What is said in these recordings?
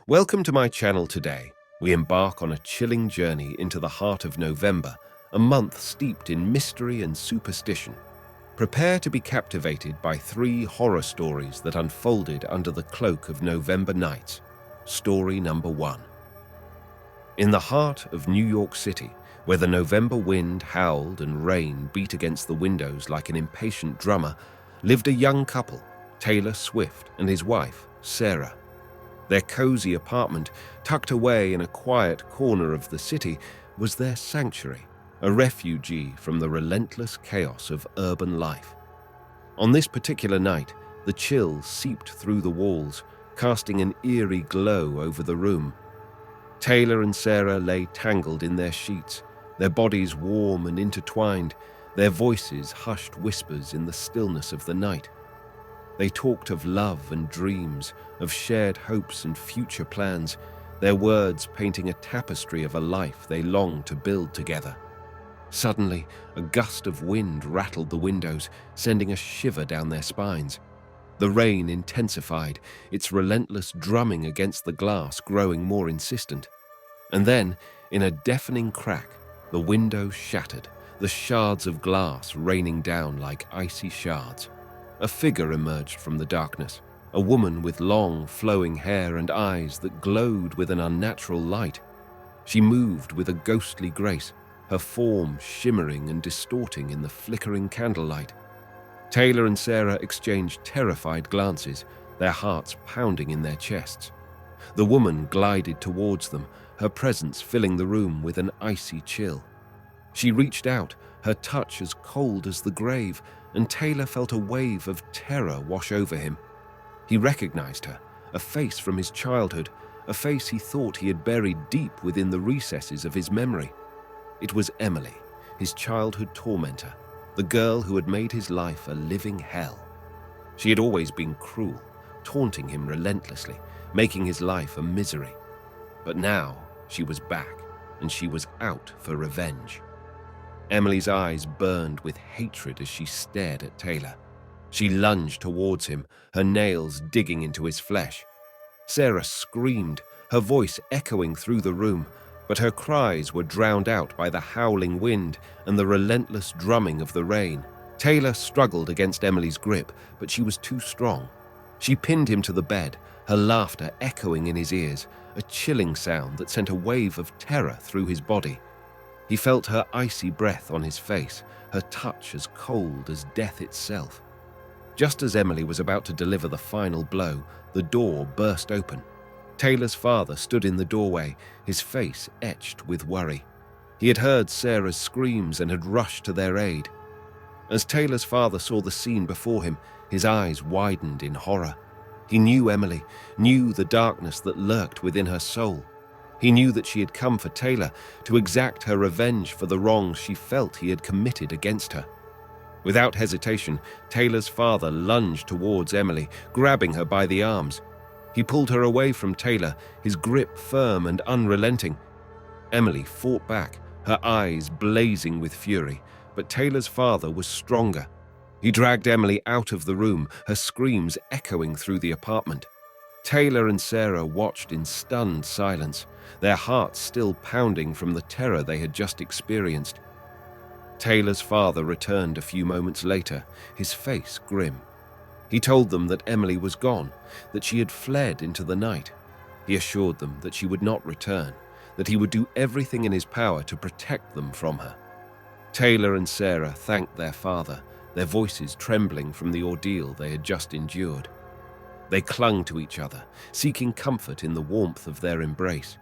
Welcome to my channel today. We embark on a chilling journey into the heart of November, a month steeped in mystery and superstition. Prepare to be captivated by three horror stories that unfolded under the cloak of November nights. Story number 1. In the heart of New York City, where the November wind howled and rain beat against the windows like an impatient drummer, lived a young couple, Taylor Swift and his wife, Sarah. Their cozy apartment, tucked away in a quiet corner of the city, was their sanctuary, a refugee from the relentless chaos of urban life. On this particular night, the chill seeped through the walls, casting an eerie glow over the room. Taylor and Sarah lay tangled in their sheets, their bodies warm and intertwined, their voices hushed whispers in the stillness of the night. They talked of love and dreams, of shared hopes and future plans, their words painting a tapestry of a life they longed to build together. Suddenly, a gust of wind rattled the windows, sending a shiver down their spines. The rain intensified, its relentless drumming against the glass growing more insistent. And then, in a deafening crack, the window shattered, the shards of glass raining down like icy shards. A figure emerged from the darkness, a woman with long, flowing hair and eyes that glowed with an unnatural light. She moved with a ghostly grace, her form shimmering and distorting in the flickering candlelight. Taylor and Sarah exchanged terrified glances, their hearts pounding in their chests. The woman glided towards them, her presence filling the room with an icy chill. She reached out, her touch as cold as the grave, and Taylor felt a wave of terror wash over him. He recognized her, a face from his childhood, a face he thought he had buried deep within the recesses of his memory. It was Emily, his childhood tormentor, the girl who had made his life a living hell. She had always been cruel, taunting him relentlessly, making his life a misery. But now she was back, and she was out for revenge. Emily's eyes burned with hatred as she stared at Taylor. She lunged towards him, her nails digging into his flesh. Sarah screamed, her voice echoing through the room, but her cries were drowned out by the howling wind and the relentless drumming of the rain. Taylor struggled against Emily's grip, but she was too strong. She pinned him to the bed, her laughter echoing in his ears, a chilling sound that sent a wave of terror through his body. He felt her icy breath on his face, her touch as cold as death itself. Just as Emily was about to deliver the final blow, the door burst open. Taylor's father stood in the doorway, his face etched with worry. He had heard Sarah's screams and had rushed to their aid. As Taylor's father saw the scene before him, his eyes widened in horror. He knew Emily, knew the darkness that lurked within her soul. He knew that she had come for Taylor, to exact her revenge for the wrongs she felt he had committed against her. Without hesitation, Taylor's father lunged towards Emily, grabbing her by the arms. He pulled her away from Taylor, his grip firm and unrelenting. Emily fought back, her eyes blazing with fury, but Taylor's father was stronger. He dragged Emily out of the room, her screams echoing through the apartment. Taylor and Sarah watched in stunned silence, their hearts still pounding from the terror they had just experienced. Taylor's father returned a few moments later, his face grim. He told them that Emily was gone, that she had fled into the night. He assured them that she would not return, that he would do everything in his power to protect them from her. Taylor and Sarah thanked their father, their voices trembling from the ordeal they had just endured. They clung to each other, seeking comfort in the warmth of their embrace.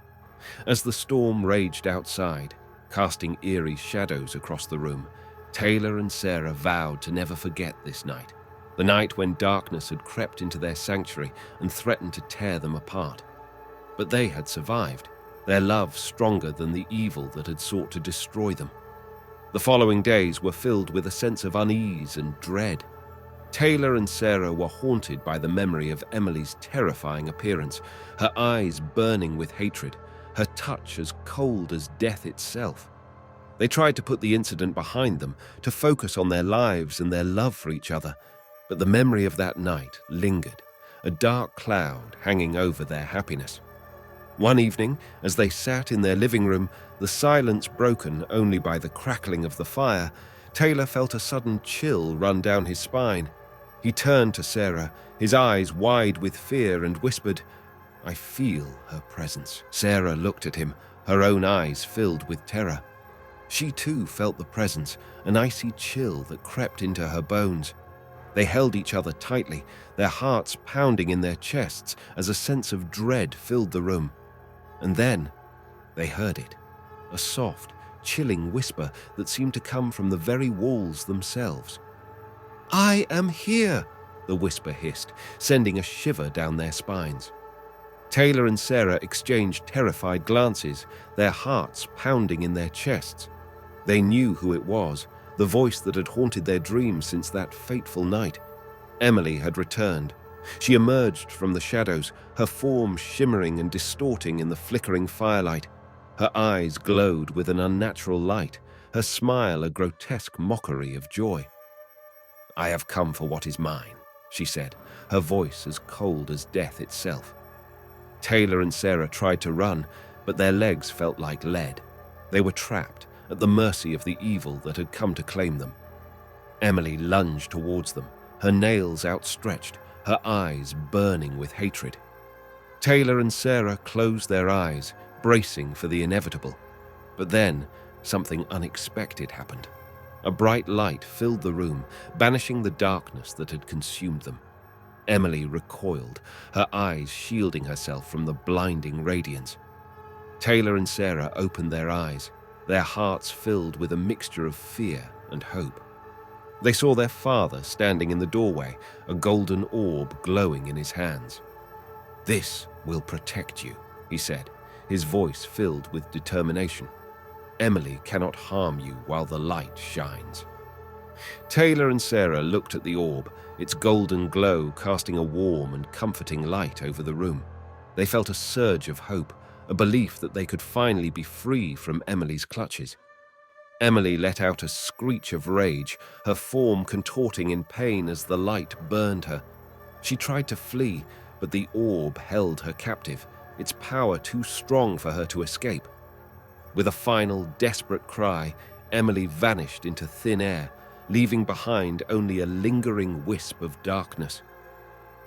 As the storm raged outside, casting eerie shadows across the room, Taylor and Sarah vowed to never forget this night, the night when darkness had crept into their sanctuary and threatened to tear them apart. But they had survived, their love stronger than the evil that had sought to destroy them. The following days were filled with a sense of unease and dread. Taylor and Sarah were haunted by the memory of Emily's terrifying appearance, her eyes burning with hatred, her touch as cold as death itself. They tried to put the incident behind them, to focus on their lives and their love for each other, but the memory of that night lingered, a dark cloud hanging over their happiness. One evening, as they sat in their living room, the silence broken only by the crackling of the fire, Taylor felt a sudden chill run down his spine. He turned to Sarah, his eyes wide with fear, and whispered, "I feel her presence." Sarah looked at him, her own eyes filled with terror. She too felt the presence, an icy chill that crept into her bones. They held each other tightly, their hearts pounding in their chests as a sense of dread filled the room. And then they heard it, a soft, chilling whisper that seemed to come from the very walls themselves. "I am here," the whisper hissed, sending a shiver down their spines. Taylor and Sarah exchanged terrified glances, their hearts pounding in their chests. They knew who it was, the voice that had haunted their dreams since that fateful night. Emily had returned. She emerged from the shadows, her form shimmering and distorting in the flickering firelight. Her eyes glowed with an unnatural light, her smile a grotesque mockery of joy. "I have come for what is mine," she said, her voice as cold as death itself. Taylor and Sarah tried to run, but their legs felt like lead. They were trapped, at the mercy of the evil that had come to claim them. Emily lunged towards them, her nails outstretched, her eyes burning with hatred. Taylor and Sarah closed their eyes, bracing for the inevitable. But then, something unexpected happened. A bright light filled the room, banishing the darkness that had consumed them. Emily recoiled, her eyes shielding herself from the blinding radiance. Taylor and Sarah opened their eyes, their hearts filled with a mixture of fear and hope. They saw their father standing in the doorway, a golden orb glowing in his hands. "This will protect you," he said, his voice filled with determination. "Emily cannot harm you while the light shines." Taylor and Sarah looked at the orb, its golden glow casting a warm and comforting light over the room. They felt a surge of hope, a belief that they could finally be free from Emily's clutches. Emily let out a screech of rage, her form contorting in pain as the light burned her. She tried to flee, but the orb held her captive, its power too strong for her to escape. With a final, desperate cry, Emily vanished into thin air, leaving behind only a lingering wisp of darkness.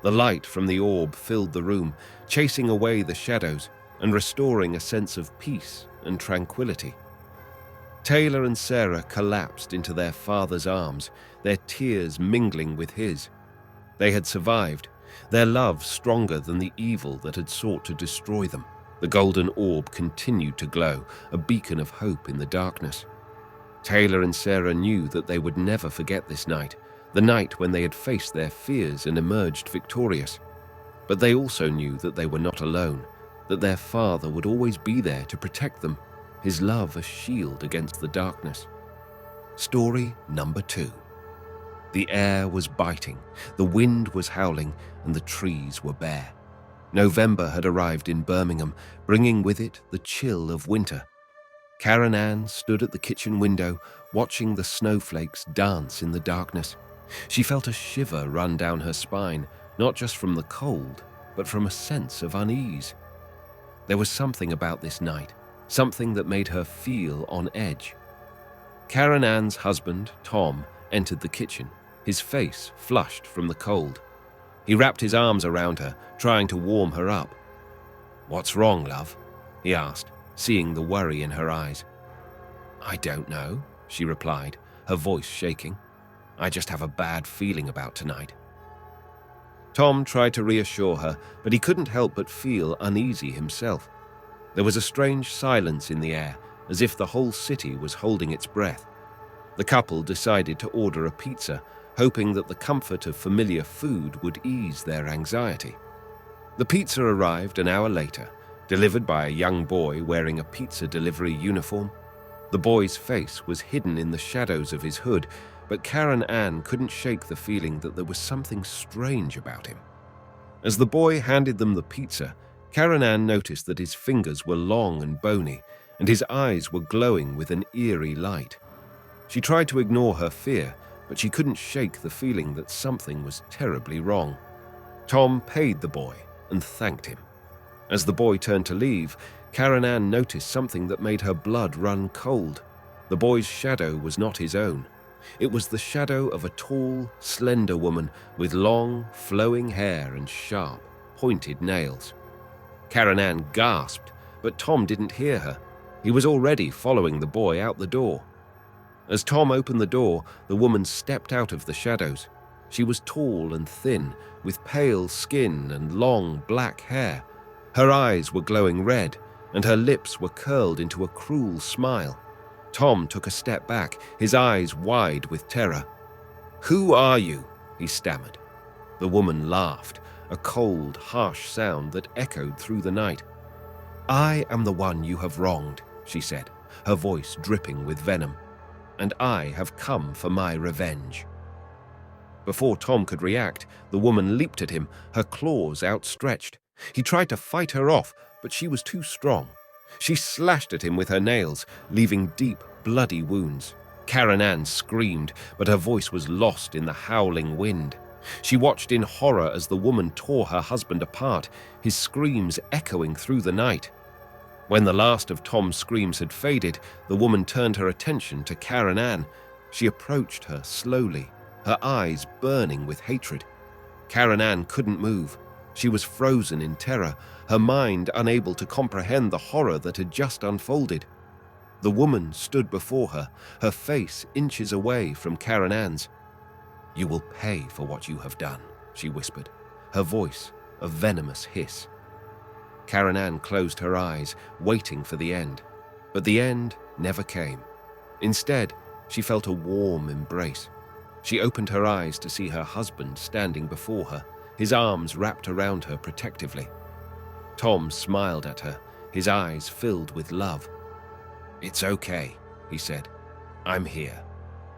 The light from the orb filled the room, chasing away the shadows and restoring a sense of peace and tranquility. Taylor and Sarah collapsed into their father's arms, their tears mingling with his. They had survived, their love stronger than the evil that had sought to destroy them. The golden orb continued to glow, a beacon of hope in the darkness. Taylor and Sarah knew that they would never forget this night, the night when they had faced their fears and emerged victorious. But they also knew that they were not alone, that their father would always be there to protect them, his love a shield against the darkness. Story number 2. The air was biting, the wind was howling, and the trees were bare. November had arrived in Birmingham, bringing with it the chill of winter. Karen Ann stood at the kitchen window, watching the snowflakes dance in the darkness. She felt a shiver run down her spine, not just from the cold, but from a sense of unease. There was something about this night, something that made her feel on edge. Karen Ann's husband, Tom, entered the kitchen, his face flushed from the cold. He wrapped his arms around her, trying to warm her up. "What's wrong, love?" he asked, seeing the worry in her eyes. "I don't know," she replied, her voice shaking. "I just have a bad feeling about tonight." Tom tried to reassure her, but he couldn't help but feel uneasy himself. There was a strange silence in the air, as if the whole city was holding its breath. The couple decided to order a pizza, hoping that the comfort of familiar food would ease their anxiety. The pizza arrived an hour later, delivered by a young boy wearing a pizza delivery uniform. The boy's face was hidden in the shadows of his hood, but Karen Ann couldn't shake the feeling that there was something strange about him. As the boy handed them the pizza, Karen Ann noticed that his fingers were long and bony, and his eyes were glowing with an eerie light. She tried to ignore her fear, but she couldn't shake the feeling that something was terribly wrong. Tom paid the boy and thanked him. As the boy turned to leave, Karen Ann noticed something that made her blood run cold. The boy's shadow was not his own. It was the shadow of a tall, slender woman with long, flowing hair and sharp, pointed nails. Karen Ann gasped, but Tom didn't hear her. He was already following the boy out the door. As Tom opened the door, the woman stepped out of the shadows. She was tall and thin, with pale skin and long black hair. Her eyes were glowing red, and her lips were curled into a cruel smile. Tom took a step back, his eyes wide with terror. "Who are you?" he stammered. The woman laughed, a cold, harsh sound that echoed through the night. "I am the one you have wronged," she said, her voice dripping with venom. "And I have come for my revenge." Before Tom could react, the woman leaped at him, her claws outstretched. He tried to fight her off, but she was too strong. She slashed at him with her nails, leaving deep, bloody wounds. Karen Ann screamed, but her voice was lost in the howling wind. She watched in horror as the woman tore her husband apart, his screams echoing through the night. When the last of Tom's screams had faded, the woman turned her attention to Karen Ann. She approached her slowly, her eyes burning with hatred. Karen Ann couldn't move. She was frozen in terror, her mind unable to comprehend the horror that had just unfolded. The woman stood before her, her face inches away from Karen Ann's. "You will pay for what you have done," she whispered, her voice a venomous hiss. Karen Ann closed her eyes, waiting for the end. But the end never came. Instead, she felt a warm embrace. She opened her eyes to see her husband standing before her, his arms wrapped around her protectively. Tom smiled at her, his eyes filled with love. "It's okay," he said. "I'm here.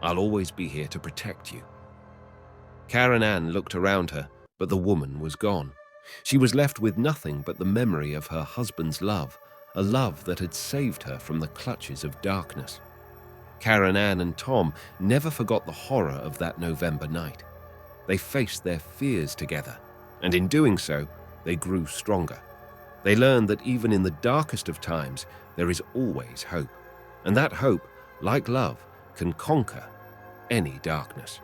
I'll always be here to protect you." Karen Ann looked around her, but the woman was gone. She was left with nothing but the memory of her husband's love, a love that had saved her from the clutches of darkness. Karen Ann and Tom never forgot the horror of that November night. They faced their fears together, and in doing so, they grew stronger. They learned that even in the darkest of times, there is always hope, and that hope, like love, can conquer any darkness.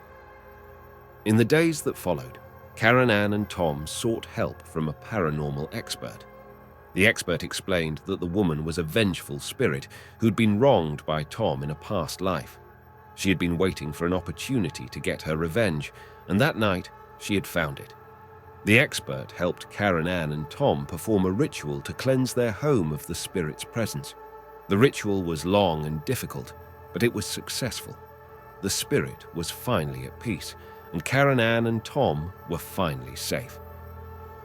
In the days that followed, Karen Ann and Tom sought help from a paranormal expert. The expert explained that the woman was a vengeful spirit who'd been wronged by Tom in a past life. She had been waiting for an opportunity to get her revenge, and that night she had found it. The expert helped Karen Ann and Tom perform a ritual to cleanse their home of the spirit's presence. The ritual was long and difficult, but it was successful. The spirit was finally at peace, and Karen Ann and Tom were finally safe.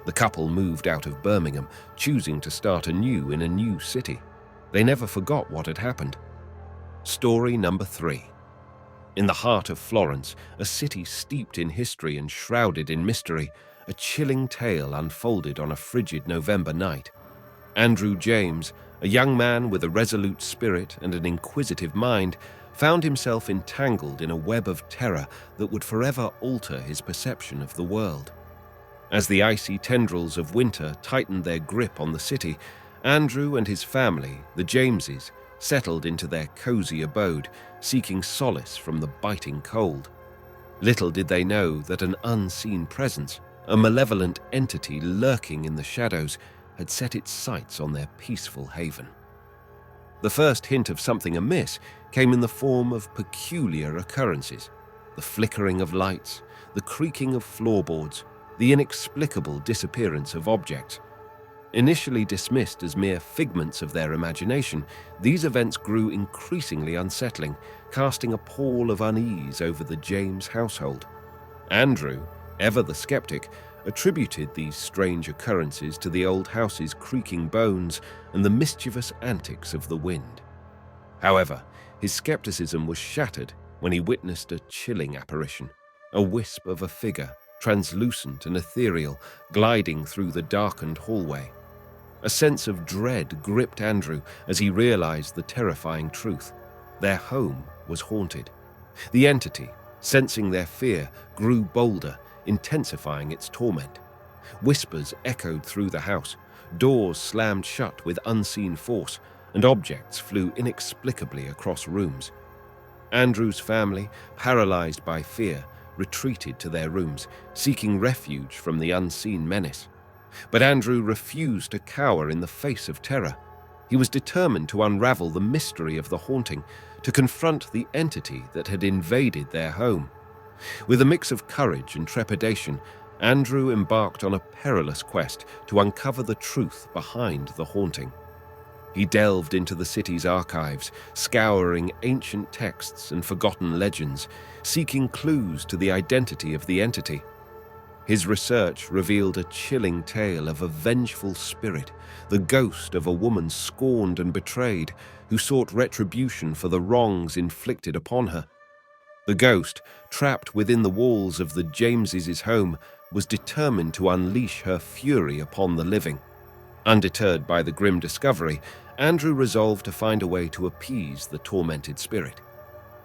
The couple moved out of Birmingham, choosing to start anew in a new city. They never forgot what had happened. Story number 3. In the heart of Florence, a city steeped in history and shrouded in mystery, a chilling tale unfolded on a frigid November night. Andrew James, a young man with a resolute spirit and an inquisitive mind, found himself entangled in a web of terror that would forever alter his perception of the world. As the icy tendrils of winter tightened their grip on the city, Andrew and his family, the Jameses, settled into their cozy abode, seeking solace from the biting cold. Little did they know that an unseen presence, a malevolent entity lurking in the shadows, had set its sights on their peaceful haven. The first hint of something amiss came in the form of peculiar occurrences: the flickering of lights, the creaking of floorboards, the inexplicable disappearance of objects. Initially dismissed as mere figments of their imagination, these events grew increasingly unsettling, casting a pall of unease over the James household. Andrew, ever the skeptic, attributed these strange occurrences to the old house's creaking bones and the mischievous antics of the wind. However, his skepticism was shattered when he witnessed a chilling apparition, a wisp of a figure, translucent and ethereal, gliding through the darkened hallway. A sense of dread gripped Andrew as he realized the terrifying truth. Their home was haunted. The entity, sensing their fear, grew bolder, intensifying its torment. Whispers echoed through the house. Doors slammed shut with unseen force, and objects flew inexplicably across rooms. Andrew's family, paralyzed by fear, retreated to their rooms, seeking refuge from the unseen menace. But Andrew refused to cower in the face of terror. He was determined to unravel the mystery of the haunting, to confront the entity that had invaded their home. With a mix of courage and trepidation, Andrew embarked on a perilous quest to uncover the truth behind the haunting. He delved into the city's archives, scouring ancient texts and forgotten legends, seeking clues to the identity of the entity. His research revealed a chilling tale of a vengeful spirit, the ghost of a woman scorned and betrayed, who sought retribution for the wrongs inflicted upon her. The ghost, trapped within the walls of the Jameses' home, was determined to unleash her fury upon the living. Undeterred by the grim discovery, Andrew resolved to find a way to appease the tormented spirit.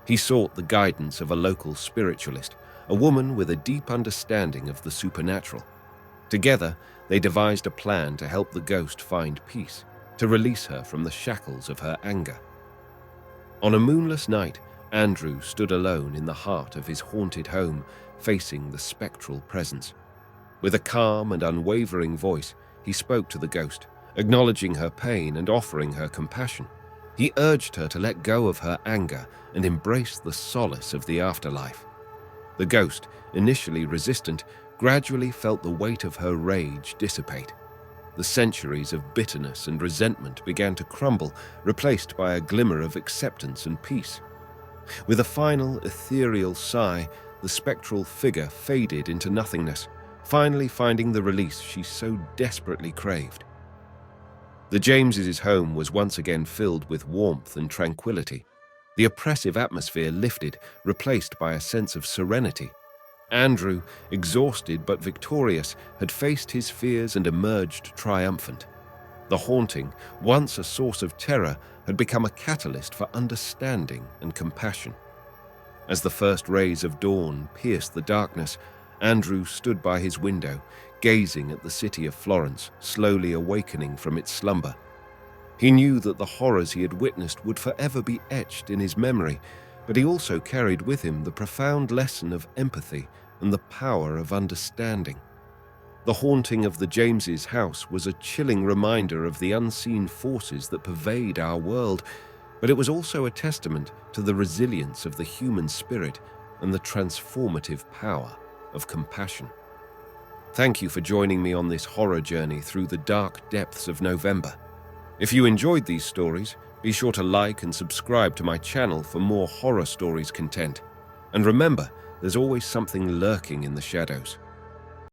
He sought the guidance of a local spiritualist, a woman with a deep understanding of the supernatural. Together, they devised a plan to help the ghost find peace, to release her from the shackles of her anger. On a moonless night, Andrew stood alone in the heart of his haunted home, facing the spectral presence. With a calm and unwavering voice, he spoke to the ghost, acknowledging her pain and offering her compassion. He urged her to let go of her anger and embrace the solace of the afterlife. The ghost, initially resistant, gradually felt the weight of her rage dissipate. The centuries of bitterness and resentment began to crumble, replaced by a glimmer of acceptance and peace. With a final ethereal sigh, the spectral figure faded into nothingness, finally finding the release she so desperately craved. The Jameses' home was once again filled with warmth and tranquility. The oppressive atmosphere lifted, replaced by a sense of serenity. Andrew, exhausted but victorious, had faced his fears and emerged triumphant. The haunting, once a source of terror, had become a catalyst for understanding and compassion. As the first rays of dawn pierced the darkness, Andrew stood by his window, gazing at the city of Florence, slowly awakening from its slumber. He knew that the horrors he had witnessed would forever be etched in his memory, but he also carried with him the profound lesson of empathy and the power of understanding. The haunting of the Jameses' house was a chilling reminder of the unseen forces that pervade our world, but it was also a testament to the resilience of the human spirit and the transformative power of compassion. Thank you for joining me on this horror journey through the dark depths of November. If you enjoyed these stories, be sure to like and subscribe to my channel for more horror stories content. And remember, there's always something lurking in the shadows.